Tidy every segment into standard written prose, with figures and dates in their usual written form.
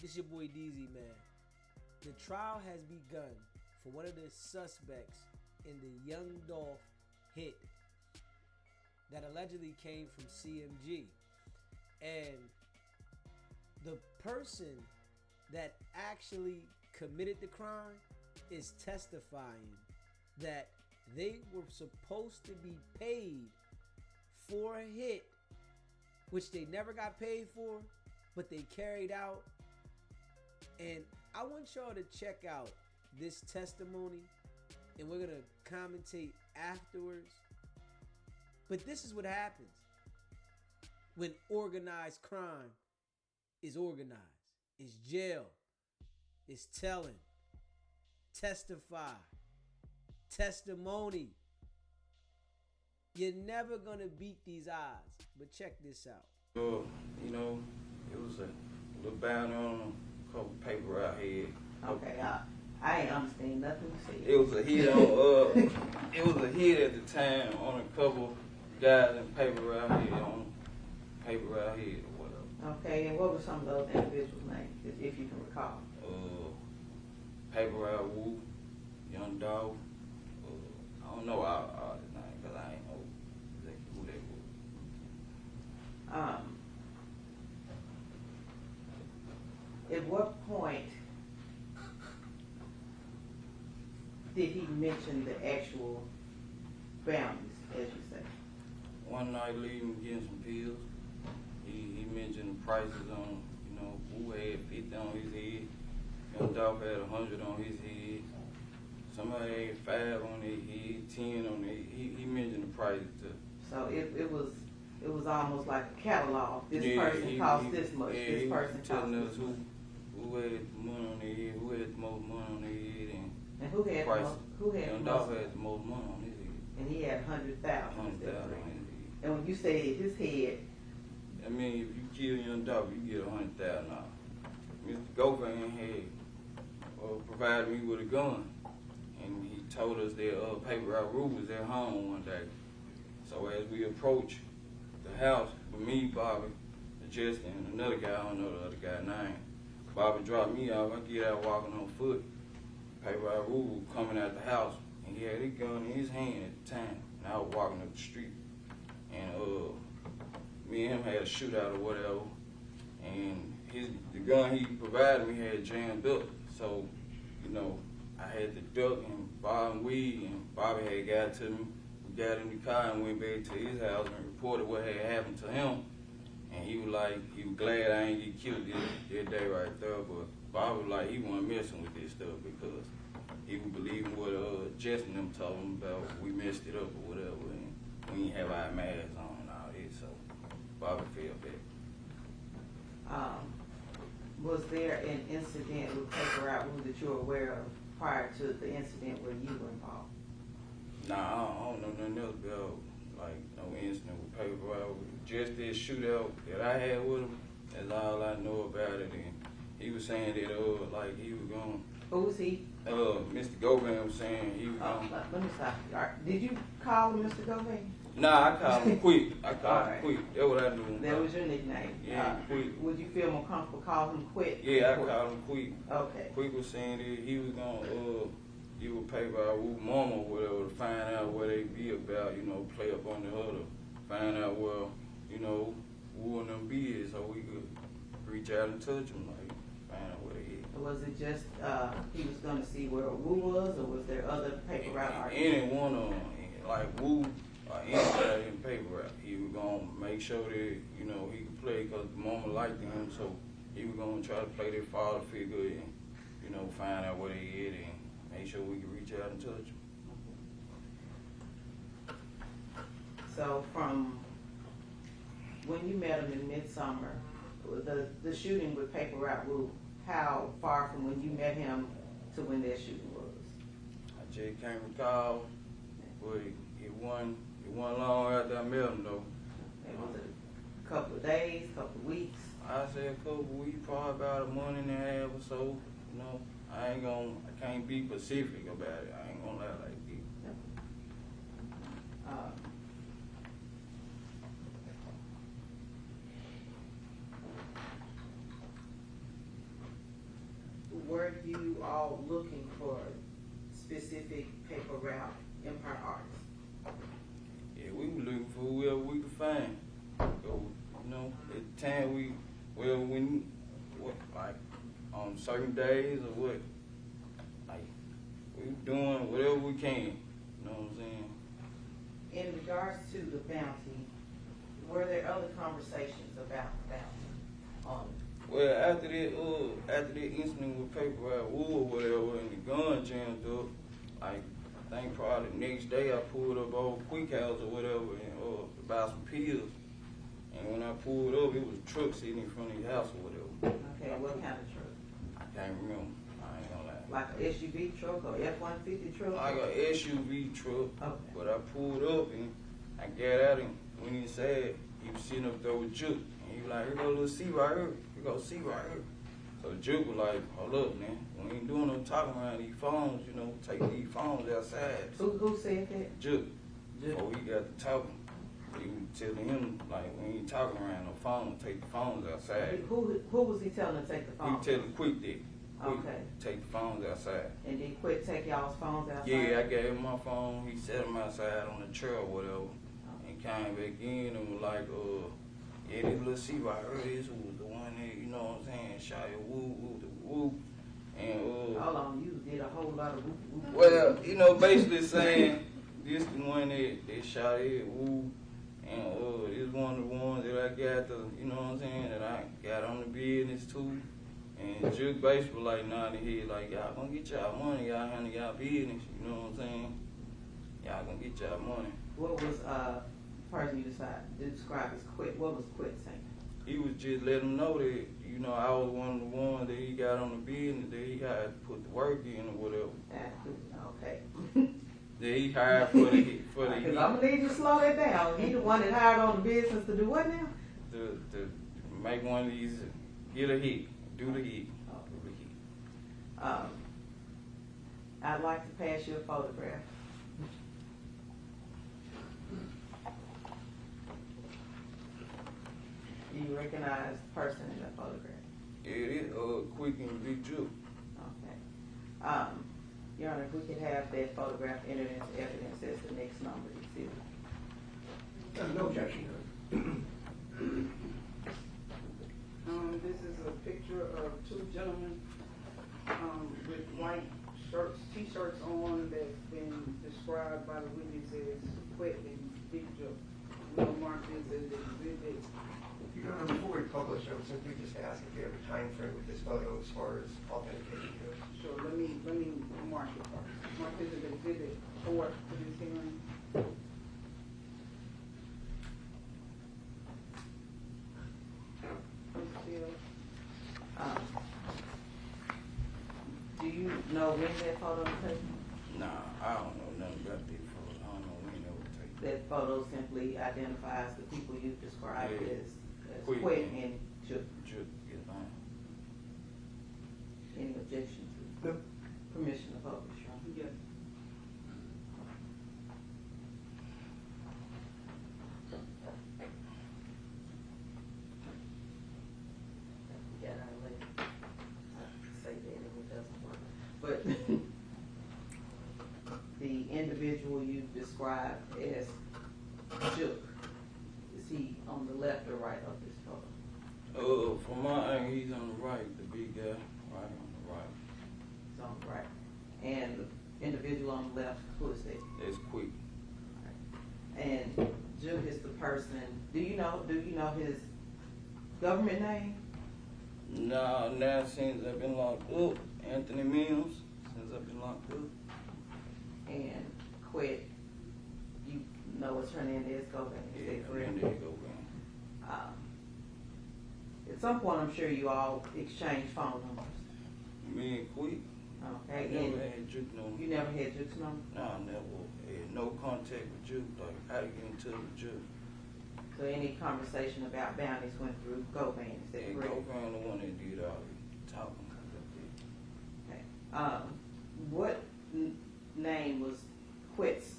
This your boy DZ, man. The trial has begun for one of the suspects in the Young Dolph hit that allegedly came from CMG. And the person that actually committed the crime is testifying that they were supposed to be paid for a hit, which they never got paid for, but they carried out. And I want y'all to check out this testimony, and we're going to commentate afterwards. But this is what happens when organized crime is organized. It's jail. It's telling. Testify. Testimony. You're never going to beat these odds. But check this out. You know, it was a little bounty on a couple paper out here. Okay, I ain't understand nothing you said. It was a hit on it was a hit at the time on a couple guys in paper out here or whatever. Okay, and what were some of those individuals' names, if you can recall? Paper out Woo, Young Dolph. I don't know all his name because I ain't know exactly who they were. At what point did he mention the actual bounties, as you say? One night leaving getting some pills, he mentioned the prices on, you know, Woo had 50 on his head, Young Dolph had 100 on his head, somebody had 5 on their head, 10 on their head. He mentioned the prices too. So it was almost like a catalog. This person costs this much. Yeah, this person costs telling this us much. who had money on their head, who had the most money on their head, And who had prices. who had Young the Dolph most? had the most money on his head. And he had 100,000. 100,000 on his head. And when you say his head, I mean, if you kill Young Dolph, you get $100,000. Mr. Govan had provided me with a gun, and he told us that Paper Route Rue was at home one day. So as we approached the house, with me, Bobby, Justin, and another guy, I don't know the other guy's name. Bobby dropped me off. I get out walking on foot. Paper Route Rue was coming out the house, and he had his gun in his hand at the time. And I was walking up the street, and me and him had a shootout or whatever, and the gun he provided me had jammed up. So, you know, I had to duck and Bob and Weed, and Bobby had got to me. We got in the car and went back to his house and reported what had happened to him. And he was glad I ain't get killed that day right there. But Bob was like, he wasn't messing with this stuff because he was believing what Justin and them told him about we messed it up or whatever, and we didn't have our masks on and all that. So Bobby felt bad. was there an incident with Paper Route Rue that you're aware of prior to the incident where you were involved? Nah, I don't know nothing else about, like, no incident with Paper Route. Just this shootout that I had with him, that's all I know about it. And he was saying that, like, he was going. Who was he? Mr. Govan was saying he was going. Let me stop you. Did you call him Mr. Govan? Nah, I called him Quick. That's what I knew. That was your nickname. Yeah, Quick. Would you feel more comfortable calling him Quick? Yeah, I called him Quick. Okay. Quick was saying that he was gonna get with Paper Route Rue mama or whatever to find out what they be about, you know, play up on the other, find out where, you know, Woo and them be is, so we could reach out and touch them, like, find out where they is. Was it just he was going to see where Woo was, or was there other Paper Route artists? Any one of them, like Woo, anybody in Paper Route, he was gonna make sure that, you know, he could play because the mama liked him, so he was gonna try to play their father figure and, you know, find out where they is and make sure we could reach out and touch them. So from when you met him in midsummer, the shooting with Paper Route Rue, how far from when you met him to when that shooting was? I just can't recall, but it wasn't long after I met him though. It was a couple of days, couple of weeks. I say a couple of weeks, probably about a month and a half or so. You know, I can't be specific about it. I ain't gonna lie like that. were you all looking for specific paper route empire artists? Yeah, we were looking for whoever we could find. So, you know, at the time like on certain days or what, like we were doing whatever we can. You know what I'm saying? In regards to the bounty, were there other conversations about the bounty? Well, after that incident with Paper Route Wood or whatever, and the gun jammed up, like, I think probably the next day I pulled up old Quick House or whatever and to buy some pills. And when I pulled up, it was a truck sitting in front of the house or whatever. Okay, what kind of truck? I can't remember. I ain't gonna lie. Like an SUV truck or F-150 truck? Like an SUV truck. Okay. But I pulled up and I got out and when he said, he was sitting up there with Juke. And he was like, here go a little C right here. Here go C right here. So Juke was like, hold up, man. We ain't doing no talking around these phones, you know, take these phones outside. Who said that? Juke. Before he got to talking, he was telling him, like, we ain't talking around no phone, take the phones outside. Who was he telling to take the phone? He telling Quick that. Okay. Take the phones outside. And did Quick take y'all's phones outside? Yeah, I gave him my phone. He set them outside on the trail or whatever. And came back in and was like, yeah, this little C right here, this was the one that, you know what I'm saying, shot your woo. And, hold on, you did a whole lot of whoop. well, you know, basically saying, this the one that shot it, woo. And, this one of the ones that I got the, you know what I'm saying, that I got on the business too. And Juke basically like nodding his head like, y'all gonna get y'all money, y'all handle y'all business, you know what I'm saying? Y'all gonna get y'all money. What was person you decided to describe as Quick? What was Quick saying? He was just letting him know that, you know, I was one of the ones that he got on the business, that he had to put the work in or whatever. Okay. That he hired for the Because I'm gonna need you to slow that down. He the one that hired on the business to do what now? To make one of these, get a hit, do the hit. Oh, do the hit. I'd like to pass you a photograph. Do you recognize the person in that photograph? It is Quick and Big Juke. Okay. Your Honor, if we could have that photograph entered into evidence as the next number exhibit. No objection. This is a picture of two gentlemen with white shirts, t-shirts on that's been described by the witness as Quick and Big Joe. We'll mark this as exhibit. Your Honor, before we publish, I would simply just ask if you have a time frame with this photo as far as authentication goes. Sure, let me mark it first. Mark this as exhibit 4 for this hearing. Do you know when that photo was taken? Nah, I don't know nothing about that photo. I don't know when it was taken. That photo simply identifies the people you described Yeah. as Quick Quick and Juke. Juke, yes, ma'am. Any objection to No. permission to publish, Your Honor? Yes. Yeah, I like say that and it doesn't work. But the individual you described as Juke, is he on the left or right of this photo? From my angle, he's on the right, the big guy, right on the right. He's on the right. And the individual on the left, who is that? That's Quick. And Juke is the person, do you know his government name? Nah, now since I've been locked up, Anthony Mills, since I've been locked up. And Quick, you know it's Hernandez Gomez, is that correct? And there you go, man. At some point, I'm sure you all exchange phone numbers. Me and Quick, I Okay, never and had Juke no. you never had Juke's number? Nah, never had no contact with Juke, like how to get in touch with Juke. So any conversation about bounties went through Gomez, is that And correct? Go found the one that did all the talking. Okay. What name was Quick's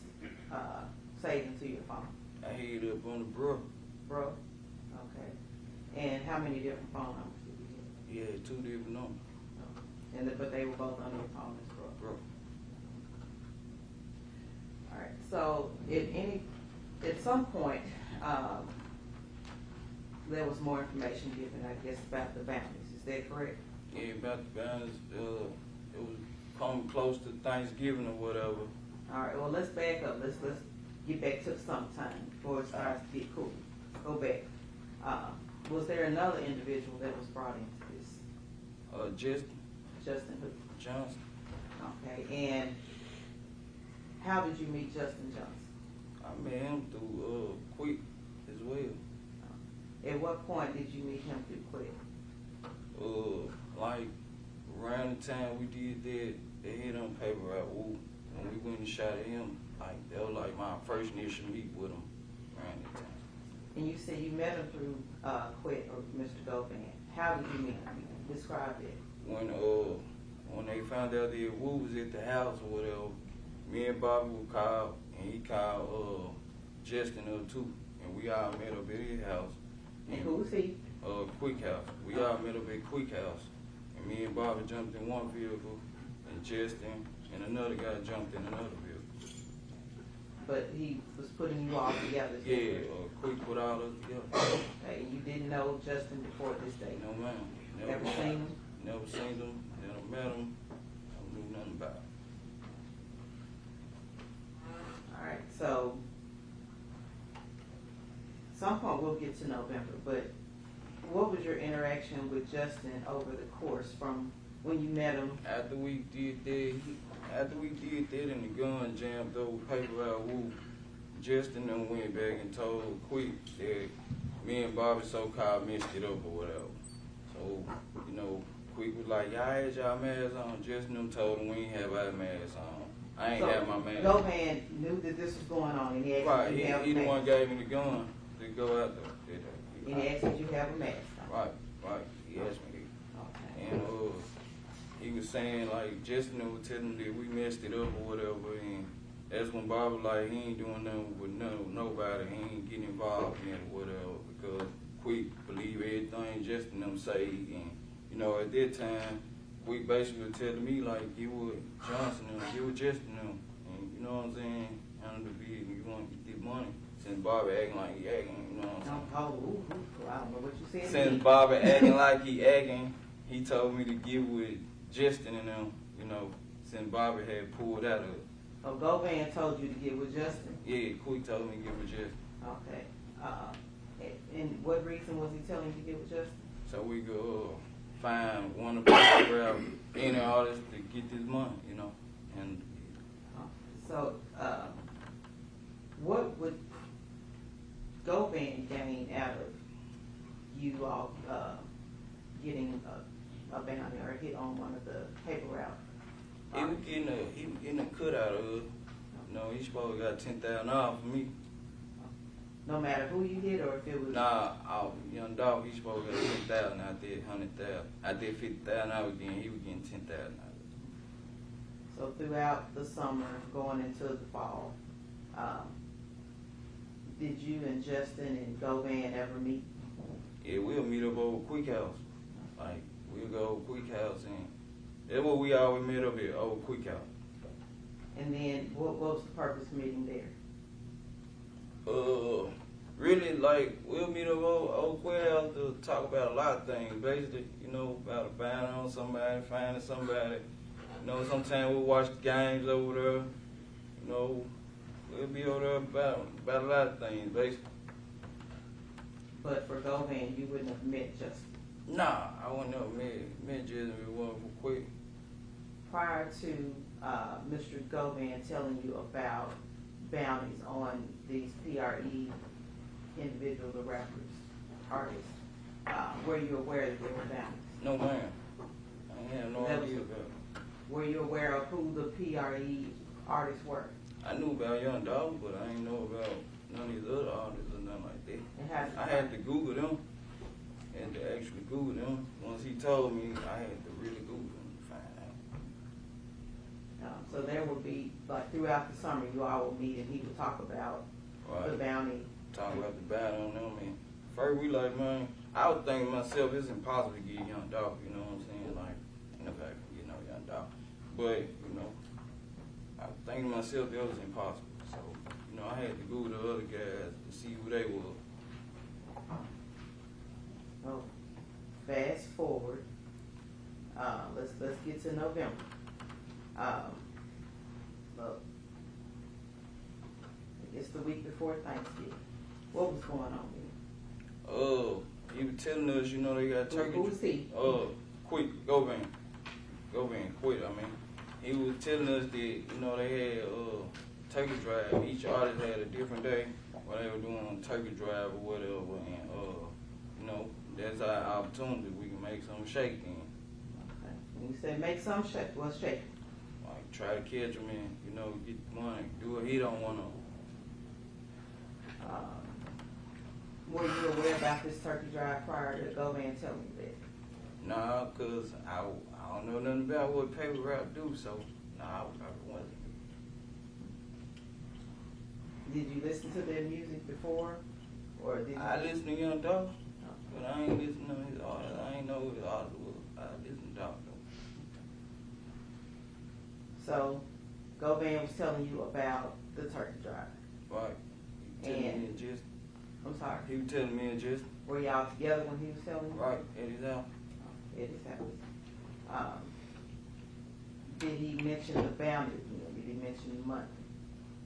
saved into your phone? I hit it up on the bro. Bro? Okay. And how many different phone numbers did you He had 2 different numbers. have? But they were both on your opponent's group. Bro. All right. So at some point, there was more information given, I guess, about the bounties. Is that correct? Yeah, about the bounties. It was coming close to Thanksgiving or whatever. All right. Well, let's back up. Let's get back to sometime before it starts to get cool. Go back. Was there another individual that was brought into this? Justin who? Johnson. Okay. And how did you meet Justin Johnson? I met him through Quick as well. At what point did you meet him through Quick? Like around the time we did that, they hit on paper route Woo, and we went and shot at him. Like that was like my first initial meet with him around that time. And you said you met him through Quick or Mr. Govan. How did you meet him? Describe it. When they found out that Woo was at the house or whatever, me and Bobby would call, and he called Justin up too, and we all met up at his house. And who's he? Quick House. We all met up at Quick House, and me and Bobby jumped in one vehicle, and Justin and another guy jumped in another vehicle. But he was putting you all together. Yeah, Quick put all us together. Okay, you didn't know Justin before this day? No ma'am. Never seen him? Never seen him. Never met him. I knew nothing about him. All right, so some point we'll get to November, but what was your interaction with Justin over the course from when you met him? After we did that and the gun jammed over paper out Woo, Justin then went back and told Quick that me and Bobby so-called messed it up or whatever. So, Quick was like, y'all had y'all masks on. Justin them told him we ain't have our masks on. I ain't have my mask. Govan knew that this was going on, and he asked Right, you to have a he the mask. one gave me the gun to go out there. And he asked you to have a mask on. Right, he asked me Okay. that. And he was saying, like, Justin was telling him that we messed it up or whatever, and that's when Bob was like, he ain't doing nothing with nobody, he ain't getting involved in it or whatever, because Quick believe everything Justin them say, and, at that time, Quick basically was telling me, like, get with Johnson them, get with Justin them, and you know what I'm saying, handle the bid, and you want to get this money. Since Bobby acting like he acting, you know what I'm saying? I don't know what you said. Since Bobby acting like he acting, he told me to get with Justin and them, since Bobby had pulled out of it. Oh, Govan told you to get with Justin? Yeah, Quick told me to get with Justin. Okay. And what reason was he telling you to get with Justin? So we could find one of the people out any artists to get this money, and So, what would Govan gain out of you all getting a bounty or a hit on one of the paper route? he was getting a cut out of it. He supposed to got $10,000 for me. No matter who you hit or if it was... Nah, young Dolph, he supposed to get $10,000. I did $100,000. I did $50,000 out again. He was getting $10,000 out of it. So throughout the summer, going into the fall, did you and Justin and Govan ever meet? Yeah, we'll meet up over Quick House. Like, we'll go over Quick House, and that's what we always met up at, over Quick House. And then what was the purpose of meeting there? Really, like, we'll meet up over Quick House to talk about a lot of things, basically, about a bounty on somebody, finding somebody. Sometimes we'll watch the games over there. We'll be over there about a lot of things, basically. But for Govan, you wouldn't have met Justin. Nah, I wouldn't have met Justin if it wasn't for Quick. Prior to Mr. Govan telling you about bounties on these PRE individuals or rappers, artists, were you aware that there were bounties? No, ma'am. I had no idea about it. Were you aware of who the PRE artists were? I knew about Young Dolph, but I didn't know about none of these other artists or nothing like that. And how did you I had to Google them. Had to actually Google them. Once he told me, I had to really Google them to find out. So there will be, like throughout the summer, you all will meet and he will talk about the bounty. Talking about the battle on them. And first we like, man, I was thinking to myself, it's impossible to get Young Dolph, you know what I'm saying? Like, in the fact, But, you know, I was thinking to myself that was impossible. So, you know, I had to Google the other guys to see who they were. Oh, fast forward. Let's get to November. Look, it's the week before Thanksgiving. What was going on here? He was telling us, you know, they got turkey. Who was he? Quit, go van, quit. I mean, he was telling us that, you know, they had turkey drive. Each artist had a different day where they were doing turkey drive or whatever, and you know, that's our opportunity. We can make some shake then. Okay. When you say make some shake, what's shake? Like try to catch them and, you know, get money, do what he don't want to. Were you aware about this turkey drive prior to go and tell me that? Nah, cause I don't know nothing about what paper route do, so nah, I wasn't. Did you listen to their music before, or did you? I listen to Young Dolph, but I ain't listen to his artist. I ain't know who his artist was. I listen to Dolph though. So, Govan was telling you about the turkey drive. Right. He was telling me and just. I'm sorry. He was telling me and just. Were y'all together when he was telling you? Right. Eddie's out. Eddie's house. Did he mention the bounty? Did he mention the money?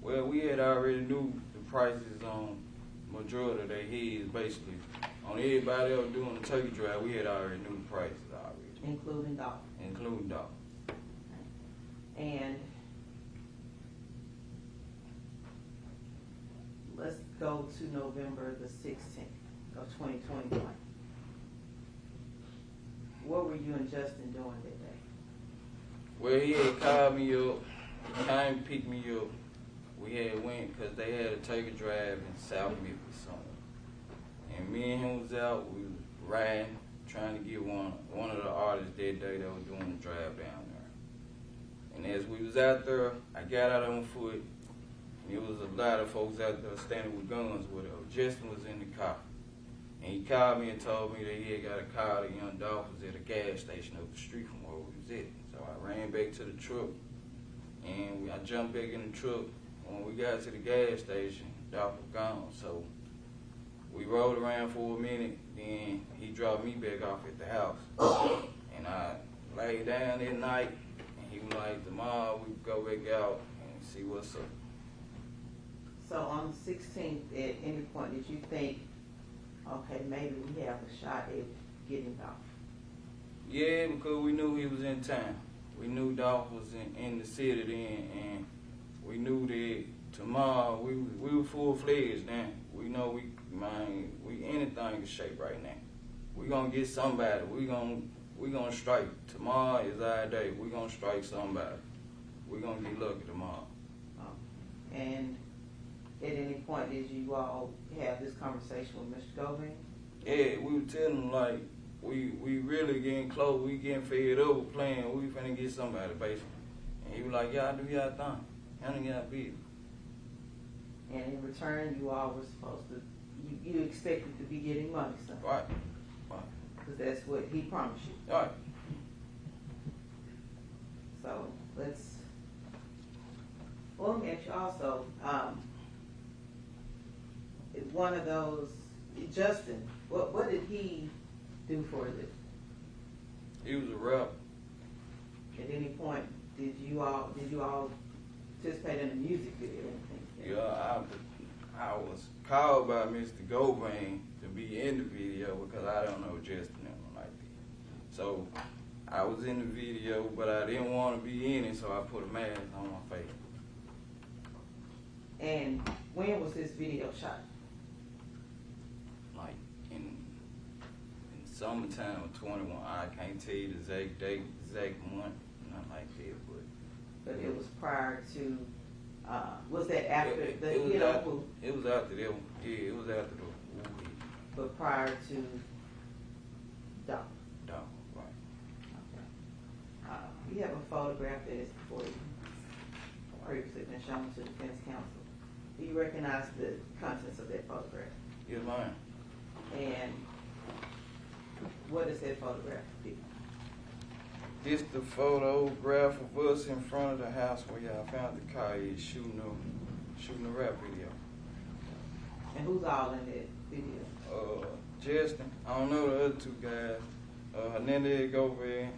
Well, we had already knew the prices on majority of their heads, basically. On everybody else doing the turkey drive, we had already knew the prices already. Including Dolph. Including Dolph. And let's go to November the 16th of 2021. What were you and Justin doing that day? Well, he had called me up. He came and picked me up. We had went because they had a turkey drive in South Memphis somewhere. And me and him was out. We was riding, trying to get one of the artists that day that was doing the drive down there. And as we was out there, I got out on foot. And there was a lot of folks out there standing with guns or whatever. Justin was in the car. And he called me and told me that he had got a call that Young Dolph was at a gas station up the street from where we was at. So I ran back to the truck, and I jumped back in the truck. When we got to the gas station, Dolph was gone. So we rode around for a minute, then he dropped me back off at the house. And I laid down that night, and he was like, tomorrow we go back out and see what's up. So on the 16th, at any point, did you think, okay, maybe we have a shot at getting Dolph? Yeah, because we knew he was in town. We knew Dolph was in the city then, and we knew that tomorrow we were full-fledged then. We know we anything in shape right now. We gonna get somebody. We gonna strike. Tomorrow is our day. We gonna strike somebody. We gonna get lucky tomorrow. And at any point, did you all have this conversation with Mr. Govan? Yeah, we were telling him like we really getting close. We getting fed up with playing. We finna get somebody basically. And he was like, y'all do y'all thing. Y'all y'all business. And in return, you all were supposed to, you expected to be getting money, son. Right. Because that's what he promised you. Right. So let me ask you also, one of those, Justin, what did he do for a living? He was a rapper. At any point, did you all participate in a music video or anything? Yeah, I was called by Mr. Govan to be in the video because I don't know Justin like that. So I was in the video, but I didn't want to be in it, so I put a mask on my face. And when was this video shot? Like in summertime of 21. I can't tell you the exact date, exact month, nothing like that, But it was prior to, was that after it the was hit on after, Woo? It was after that one. Yeah, it was after the Woo hit. But prior to Dolph. Dog, right. Okay. We have a photograph that is before you, previously been shown to the defense counsel. Do you recognize the contents of that photograph? Yes, ma'am. And what is that photograph? This the photograph of us in front of the house where y'all found the car is shooting a rap video. And who's all in that video? Justin, I don't know the other two guys. Hernandez go over there,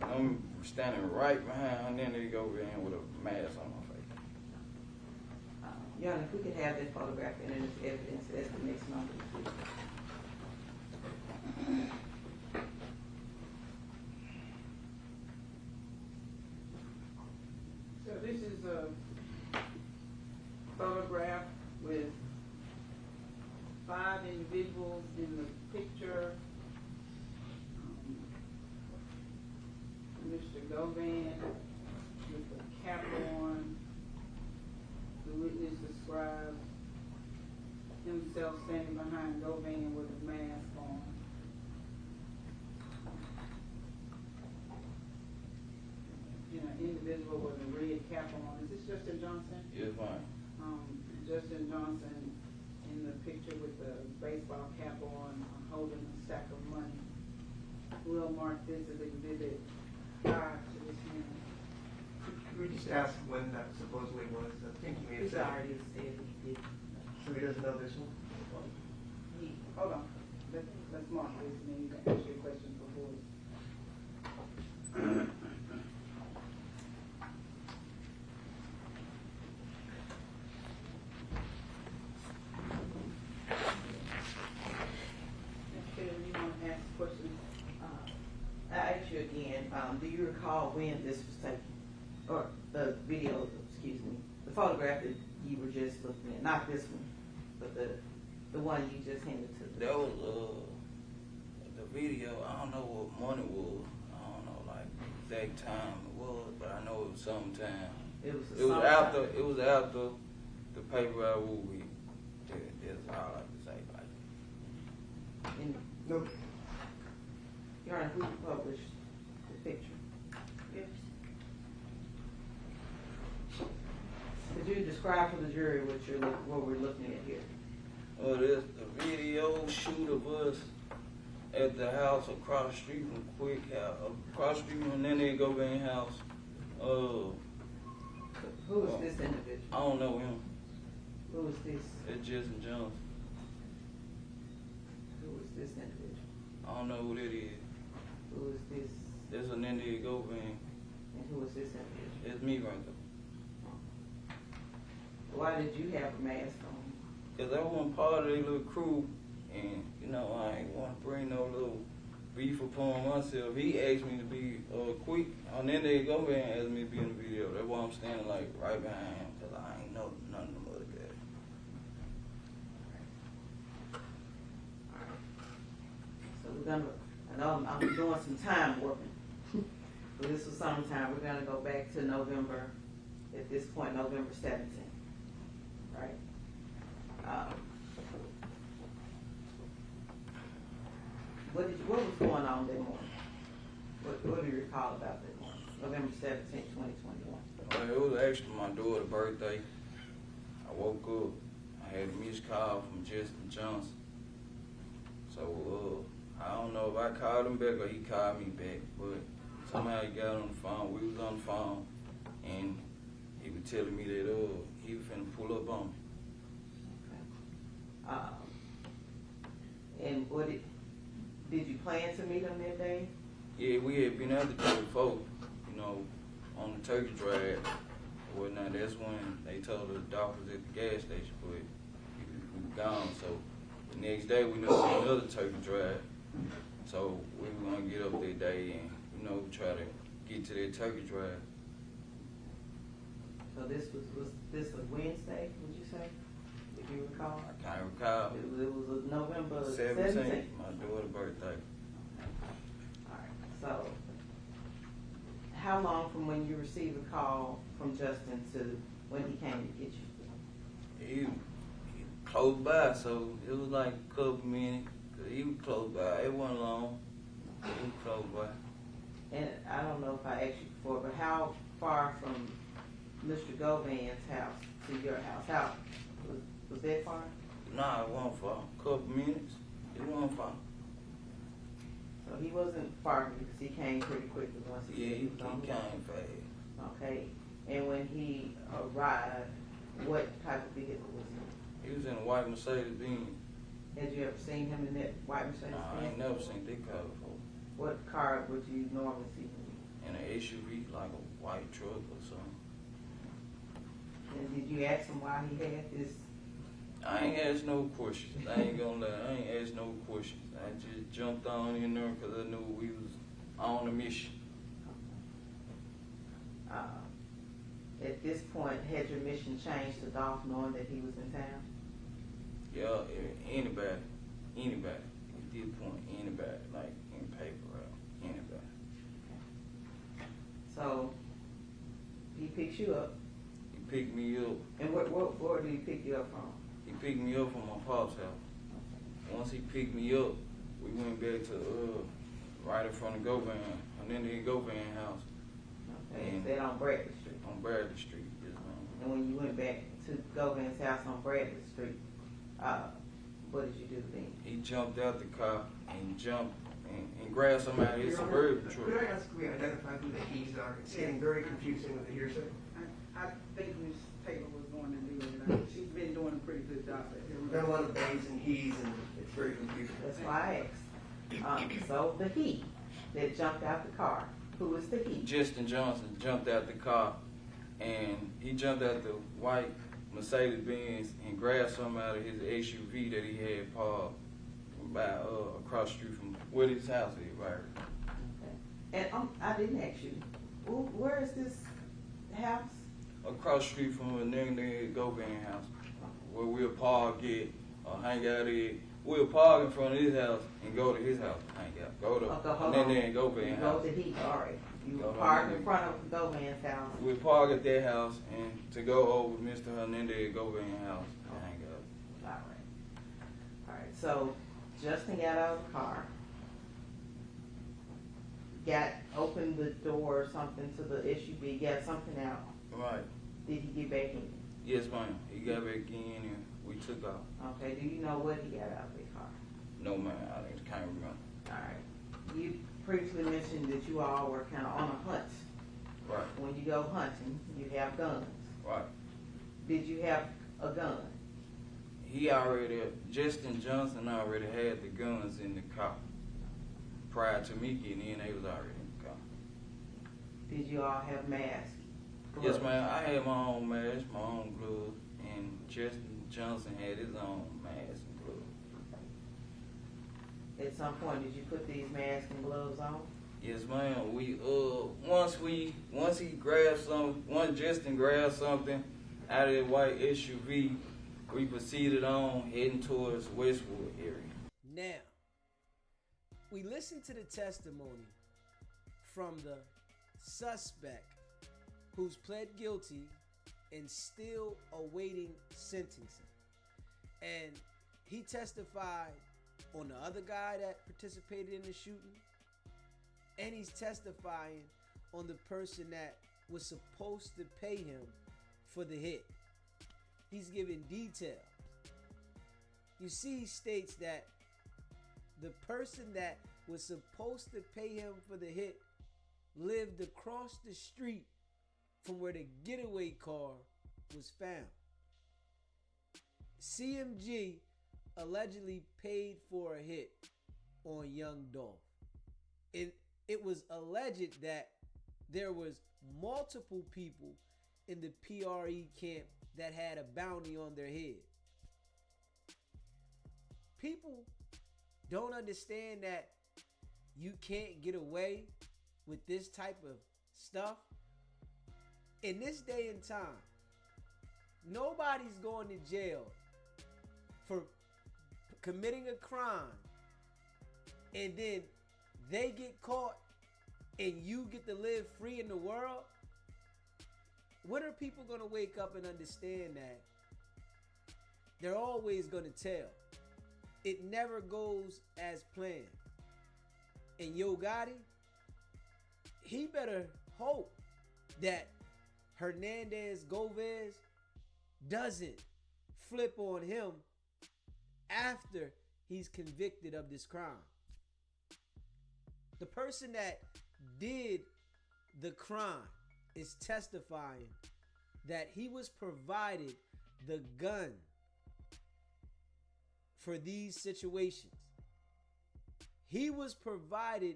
and I'm standing right behind Hernandez go over there with a mask on my face. Your Honor, if we could have that photograph and as evidence, that's the next number. So this is a photograph with 5 individuals in the picture. Mr. Govan with a cap on. The witness describes himself standing behind Govan with a mask on. Individual with a red cap on. Is this Justin Johnson? Yes, fine. Justin Johnson in the picture with the baseball cap on, holding a stack of money. We'll mark this as exhibit 5 to this man. Can we just ask when that supposedly was? I think you may have He's said. already said he did. So he doesn't know this one? Hold on. Let's mark this and then you can ask your questions before. I ask you again, do you recall when this was taken? Or the video, excuse me, the photograph that you were just looking at, not this one, but the one you just handed to me? That was the video. I don't know what month it was. I don't know like exact time it was, but I know it was sometime. It was It was after the paper I woo week. That's all I can say about it. No. Your Honor, who published the picture? Yes. Could you describe for the jury what we're looking at here? There's the video shoot of us at the house across the street from Quick House, across the street from Nene Govan house. Who is this individual? I don't know him. Who is this? It's Justin Johnson. Who is this individual? I don't know who that is. Who is this? That's a Nene Govan. And who is this individual? It's me right there. Why did you have a mask on? Cause I wasn't part of their little crew, and you know I ain't want to bring no little beef upon myself. He asked me to be quick, and then they go there and asked me to be in the video. That's why I'm standing like right behind him, cause I ain't know none of them other guys. So we're gonna, I know I'm doing some time warping. But this was summertime, we're gonna go back to November, at this point, November 17th, right? What was going on that morning? What do you recall about that morning? November 17th, 2021. It was actually my daughter's birthday. I woke up, I had a missed call from Justin Johnson. So I don't know if I called him back or he called me back, but somehow he got on the phone. We was on the phone, and he was telling me that he was finna pull up on me. And did you plan to meet him that day? Yeah, we had been out the day before, you know, on the turkey drive or whatnot. That's when they told us Dolph was at the gas station, but he was gone. So the next day we knew another turkey drive. So we were gonna get up that day and, you know, try to get to that turkey drive. So was this a Wednesday, would you say? If you recall? I can't recall. It was a November 17th, 17th. my daughter's birthday. Alright, so how long from when you received a call from Justin to when he came to get you? He was close by, so it was like a couple minutes. 'Cause he was close by. It wasn't long. He was close by. And I don't know if I asked you before, but how far from Mr. Govan's house to your house? How was that far? Nah, it wasn't far. A couple minutes. It wasn't far. So he wasn't far from you because he came pretty quickly once he Yeah, said he was on the way. came fast. Okay. And when he arrived, what type of vehicle was he? He was in a white Mercedes Benz. Had you ever seen him in that white Mercedes Nah, I ain't Benz? never seen that car before. What car would you normally see him In an SUV, like a white truck or something. in? And did you ask him why he had this? I ain't asked no questions. I ain't gonna lie. I ain't asked no questions. I just jumped on in there because I knew we was on a mission. At this point, had your mission changed to Dolph knowing that he was in town? Yeah, anybody. He did point anybody, like in paper route, anybody. So he picks you up. He picked me up. And where did he pick you up from? He picked me up from my pop's house. Once he picked me up, we went back to right in front of Govan, and then the Govan house Okay, And- stayed on Bradley Street. on Bradley Street. Yes, ma'am. And when you went back to Govan's house on Bradley Street, what did you do then? He jumped out the car and jumped and grabbed somebody in his Your Honor, suburban could truck. I ask, we identify who the he's are? It's getting very confusing with the hearsay. I think Ms. Taylor was going to do it. She's been doing a pretty good job at We've got a it. lot of theys and he's, and it's very confusing. That's why I asked. So the he that jumped out the car, who was the he? Justin Johnson jumped out the car and he jumped out the white Mercedes Benz and grabbed something out of his SUV that he had parked by across the street from where his house is, right? Okay. And I didn't ask you, where is this house? Across the street from a nigga Govan house, where we'll park it or hang out at. We'll park in front of his house and go to his house and hang out. Go to Okay, hold and on. then Govan You house. go to he, all right. You Go to park in Hernandez. front of Govan's house. We park at their house and to go over Mr. Hernandez Govan house and hang out. All right. All right. So Justin got out of the car, opened the door or something to the SUV, got something out. Right. Did he get back in? Yes, ma'am. He got back in and we took off. Okay. Do you know what he got out of the car? No, man. I just can't remember. All right. You previously mentioned that you all were kind of on a hunt. Right. When you go hunting, you have guns. Right. Did you have a gun? Justin Johnson already had the guns in the car. Prior to me getting in, they was already in the car. Did you all have masks? Yes, ma'am. I had my own mask, my own gloves, and Justin Johnson had his own mask and gloves. At some point, did you put these masks and gloves on? Yes, ma'am. Once Justin grabbed something out of that white SUV, we proceeded on heading towards Westwood area. Now, we listened to the testimony from the suspect who's pled guilty and still awaiting sentencing. And he testified on the other guy that participated in the shooting, and he's testifying on the person that was supposed to pay him for the hit. He's giving detail. You see, he states that the person that was supposed to pay him for the hit lived across the street from where the getaway car was found. CMG allegedly paid for a hit on young Dolph. It was alleged that there was multiple people in the PRE camp that had a bounty on their head. People don't understand that you can't get away with this type of stuff. In this day and time, nobody's going to jail for committing a crime and then they get caught and you get to live free in the world. When are people going to wake up and understand that they're always going to tell? It never goes as planned. And Yo Gotti, he better hope that Hernandez Govez doesn't flip on him after he's convicted of this crime. The person that did the crime is testifying that he was provided the gun for these situations. He was provided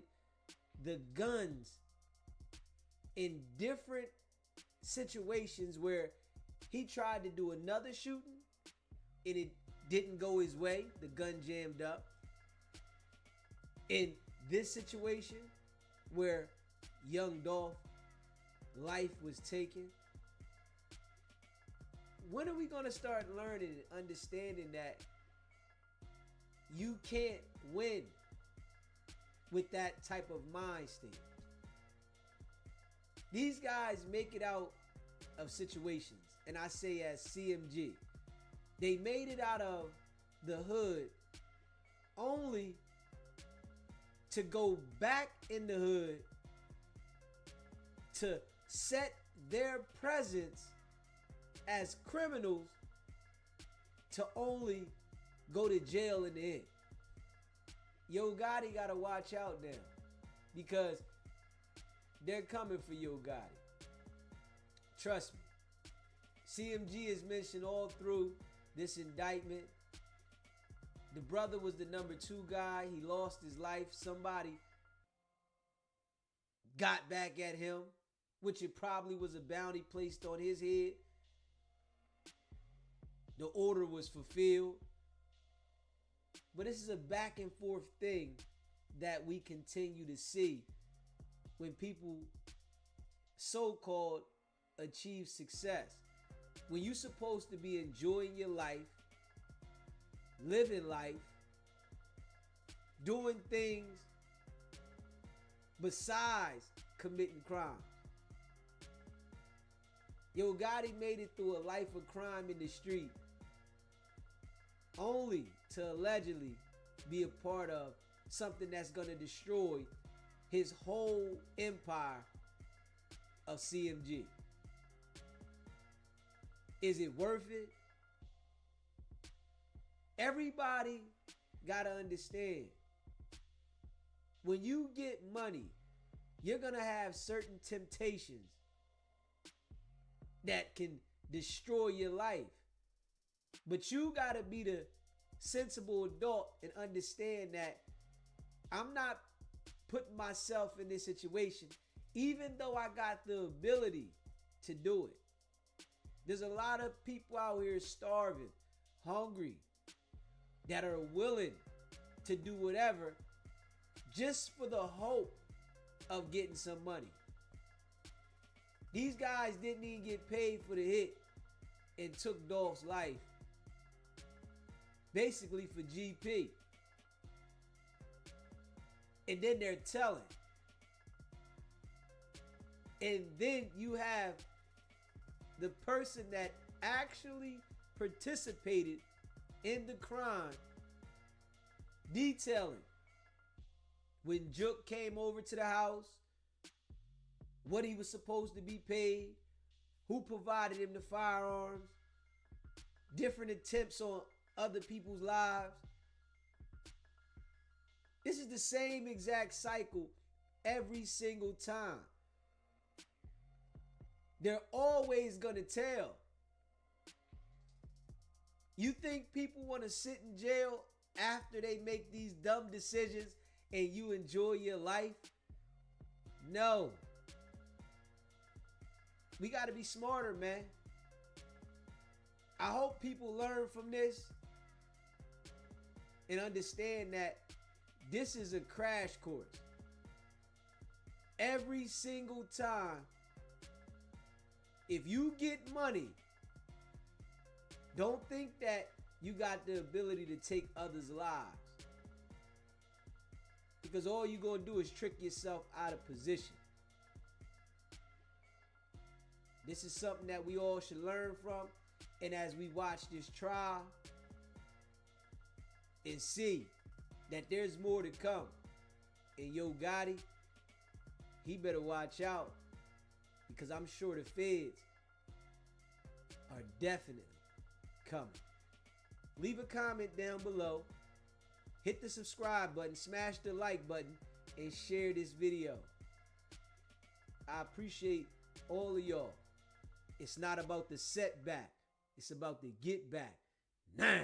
the guns in different situations where he tried to do another shooting and it didn't go his way. The gun jammed up. In this situation where young Dolph life was taken, when are we going to start learning and understanding that you can't win with that type of mind state? These guys make it out of situations, and I say as CMG, they made it out of the hood only to go back in the hood to set their presence as criminals to only go to jail in the end. Yo Gotti gotta watch out now, because they're coming for Yo Gotti. Trust me. CMG is mentioned all through this indictment. The brother was the number 2 guy. He lost his life. Somebody got back at him, which it probably was a bounty placed on his head. The order was fulfilled. But this is a back and forth thing that we continue to see when people so-called achieve success. When you're supposed to be enjoying your life, living life, doing things besides committing crimes. Yo Gotti made it through a life of crime in the street only to allegedly be a part of something that's going to destroy his whole empire of CMG. Is it worth it? Everybody got to understand, when you get money, you're going to have certain temptations that can destroy your life. But you got to be the sensible adult and understand that I'm not putting myself in this situation, even though I got the ability to do it. There's a lot of people out here starving, hungry, that are willing to do whatever just for the hope of getting some money. These guys didn't even get paid for the hit and took Dolph's life basically for GP. And then they're telling. And then you have the person that actually participated in the crime detailing when Jook came over to the house, what he was supposed to be paid, who provided him the firearms, different attempts on other people's lives. This is the same exact cycle every single time. They're always gonna tell. You think people want to sit in jail after they make these dumb decisions and you enjoy your life? No. We got to be smarter, man. I hope people learn from this and understand that this is a crash course. Every single time, if you get money, don't think that you got the ability to take others' lives. Because all you're going to do is trick yourself out of position. This is something that we all should learn from. And as we watch this trial and see that there's more to come. And Yo Gotti, he better watch out, because I'm sure the feds are definitely coming. Leave a comment down below. Hit the subscribe button, smash the like button, and share this video. I appreciate all of y'all. It's not about the setback. It's about the get back. Now.